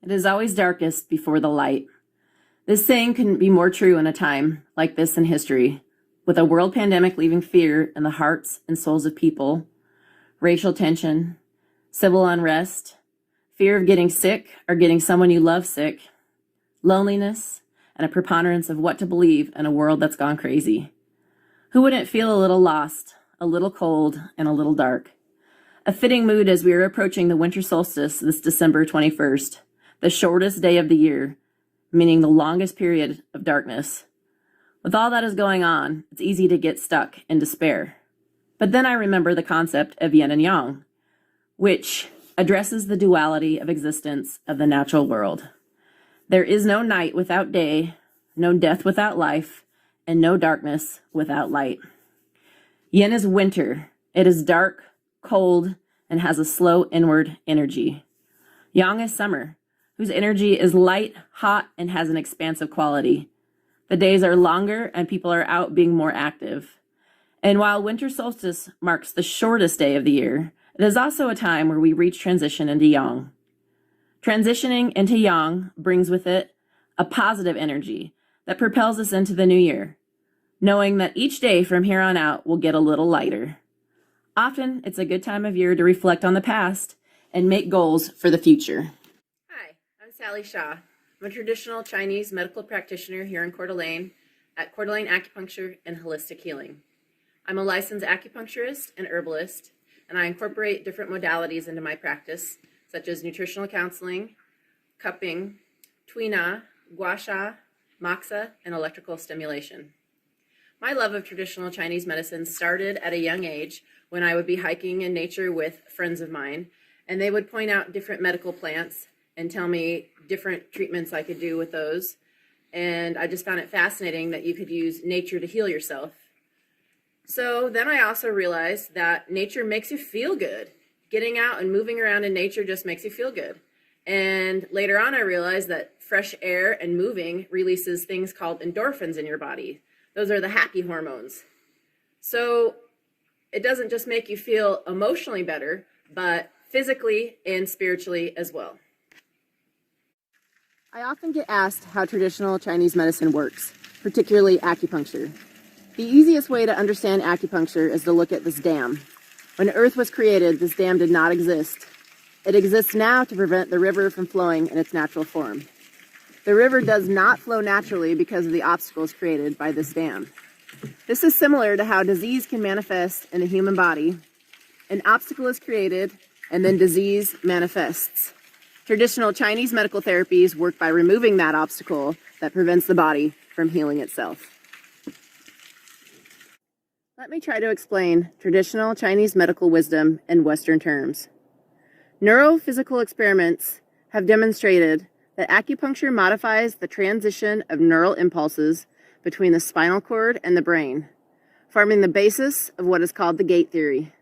It is always darkest before the light. This saying couldn't be more true in a time like this in history, with a world pandemic leaving fear in the hearts and souls of people, racial tension, civil unrest, fear of getting sick or getting someone you love sick, loneliness, and a preponderance of what to believe in a world that's gone crazy. Who wouldn't feel a little lost, a little cold, and a little dark? A fitting mood as we are approaching the winter solstice this December 21st, the shortest day of the year, meaning the longest period of darkness. With all that is going on, it's easy to get stuck in despair. But then I remember the concept of yin and yang, which addresses the duality of existence of the natural world. There is no night without day, no death without life, and no darkness without light. Yin is winter. It is dark, cold, and has a slow inward energy. Yang is summer, whose energy is light, hot, and has an expansive quality. The days are longer and people are out being more active. And while winter solstice marks the shortest day of the year, it is also a time where we reach transition into yang. Transitioning into yang brings with it a positive energy that propels us into the new year, knowing that each day from here on out will get a little lighter. Often, it's a good time of year to reflect on the past and make goals for the future. Hi, I'm Sally Shaw. I'm a traditional Chinese medical practitioner here in Coeur d'Alene at Coeur d'Alene Acupuncture and Holistic Healing. I'm a licensed acupuncturist and herbalist, and I incorporate different modalities into my practice, such as nutritional counseling, cupping, Tui Na, Gua Sha, Moxa, and electrical stimulation. My love of traditional Chinese medicine started at a young age when I would be hiking in nature with friends of mine, and they would point out different medical plants and tell me different treatments I could do with those. And I just found it fascinating that you could use nature to heal yourself. So then I also realized that nature makes you feel good. Getting out and moving around in nature just makes you feel good. And later on, I realized that fresh air and moving releases things called endorphins in your body. Those are the happy hormones. So it doesn't just make you feel emotionally better, but physically and spiritually as well. I often get asked how traditional Chinese medicine works, particularly acupuncture. The easiest way to understand acupuncture is to look at this dam. When Earth was created, this dam did not exist. It exists now to prevent the river from flowing in its natural form. The river does not flow naturally because of the obstacles created by this dam. This is similar to how disease can manifest in the human body. An obstacle is created, and then disease manifests. Traditional Chinese medical therapies work by removing that obstacle that prevents the body from healing itself. Let me try to explain traditional Chinese medical wisdom in Western terms. Neurophysical experiments have demonstrated that acupuncture modifies the transition of neural impulses between the spinal cord and the brain, forming the basis of what is called the gate theory.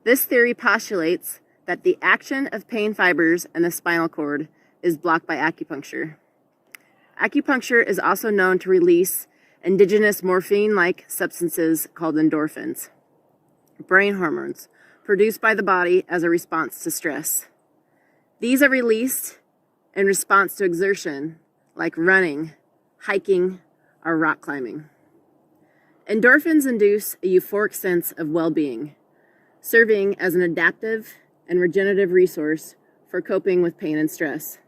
This theory postulates that the action of pain fibers in the spinal cord is blocked by acupuncture. Acupuncture is also known to release indigenous morphine-like substances called endorphins, brain hormones produced by the body as a response to stress. These are released in response to exertion, like running, hiking, or rock climbing. Endorphins induce a euphoric sense of well-being, serving as an adaptive and regenerative resource for coping with pain and stress.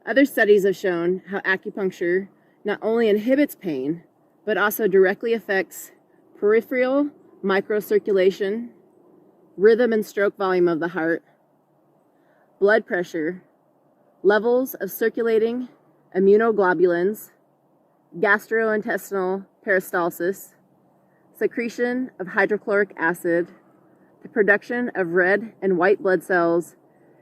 Other studies have shown how acupuncture not only inhibits pain, but also directly affects peripheral microcirculation, rhythm and stroke volume of the heart, blood pressure, levels of circulating immunoglobulins, gastrointestinal peristalsis, secretion of hydrochloric acid, the production of red and white blood cells,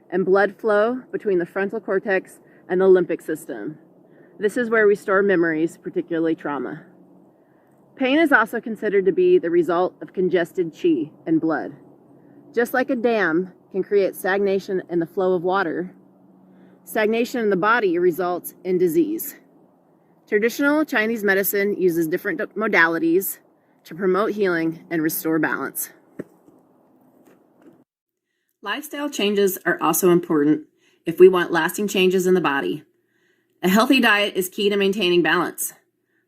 and blood flow between the frontal cortex and the limbic system. This is where we store memories, particularly trauma. Pain is also considered to be the result of congested qi in blood. Just like a dam can create stagnation in the flow of water, stagnation in the body results in disease. Traditional Chinese medicine uses different modalities to promote healing and restore balance. Lifestyle changes are also important if we want lasting changes in the body. A healthy diet is key to maintaining balance.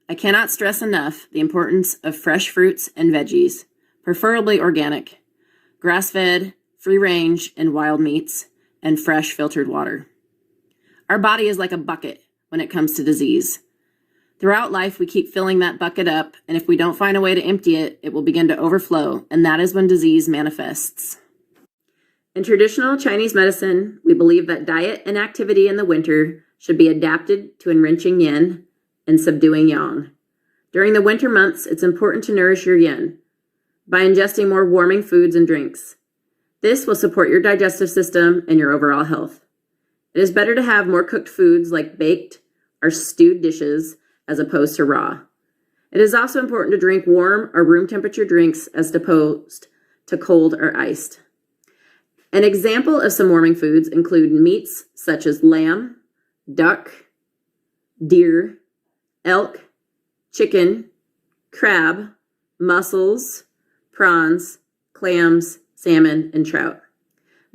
I cannot stress enough the importance of fresh fruits and veggies, preferably organic, grass-fed, free-range, and wild meats, and fresh filtered water. Our body is like a bucket when it comes to disease. Throughout life, we keep filling that bucket up, and if we don't find a way to empty it, it will begin to overflow, and that is when disease manifests. In traditional Chinese medicine, we believe that diet and activity in the winter should be adapted to enriching yin and subduing yang. During the winter months, it's important to nourish your yin by ingesting more warming foods and drinks. This will support your digestive system and your overall health. It is better to have more cooked foods like baked or stewed dishes as opposed to raw. It is also important to drink warm or room temperature drinks as opposed to cold or iced. An example of some warming foods include meats such as lamb, duck, deer, elk, chicken, crab, mussels, prawns, clams, salmon, and trout.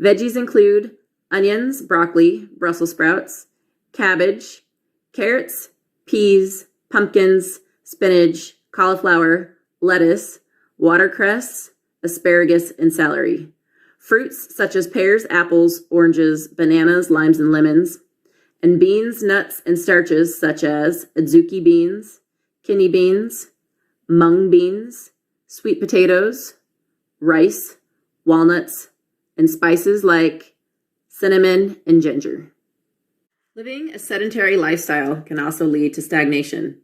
Veggies include onions, broccoli, Brussels sprouts, cabbage, carrots, peas, pumpkins, spinach, cauliflower, lettuce, watercress, asparagus, and celery. Fruits such as pears, apples, oranges, bananas, limes, and lemons, and beans, nuts, and starches such as adzuki beans, kidney beans, mung beans, sweet potatoes, rice, walnuts, and spices like cinnamon and ginger. Living a sedentary lifestyle can also lead to stagnation.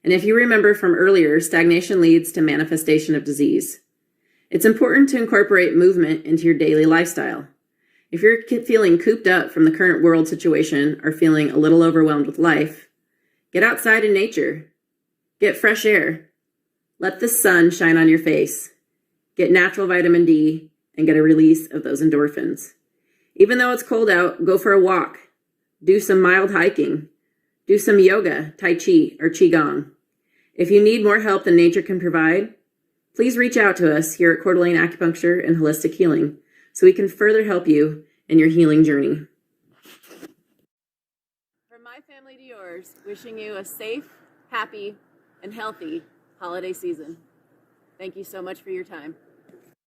And if you remember from earlier, stagnation leads to manifestation of disease. It's important to incorporate movement into your daily lifestyle. If you're feeling cooped up from the current world situation or feeling a little overwhelmed with life, get outside in nature. Get fresh air. Let the sun shine on your face. Get natural vitamin D and get a release of those endorphins. Even though it's cold out, go for a walk. Do some mild hiking. Do some yoga, Tai Chi, or Qigong. If you need more help than nature can provide, please reach out to us here at Coeur d'Alene Acupuncture and Holistic Healing so we can further help you in your healing journey. From my family to yours, wishing you a safe, happy, and healthy holiday season. Thank you so much for your time.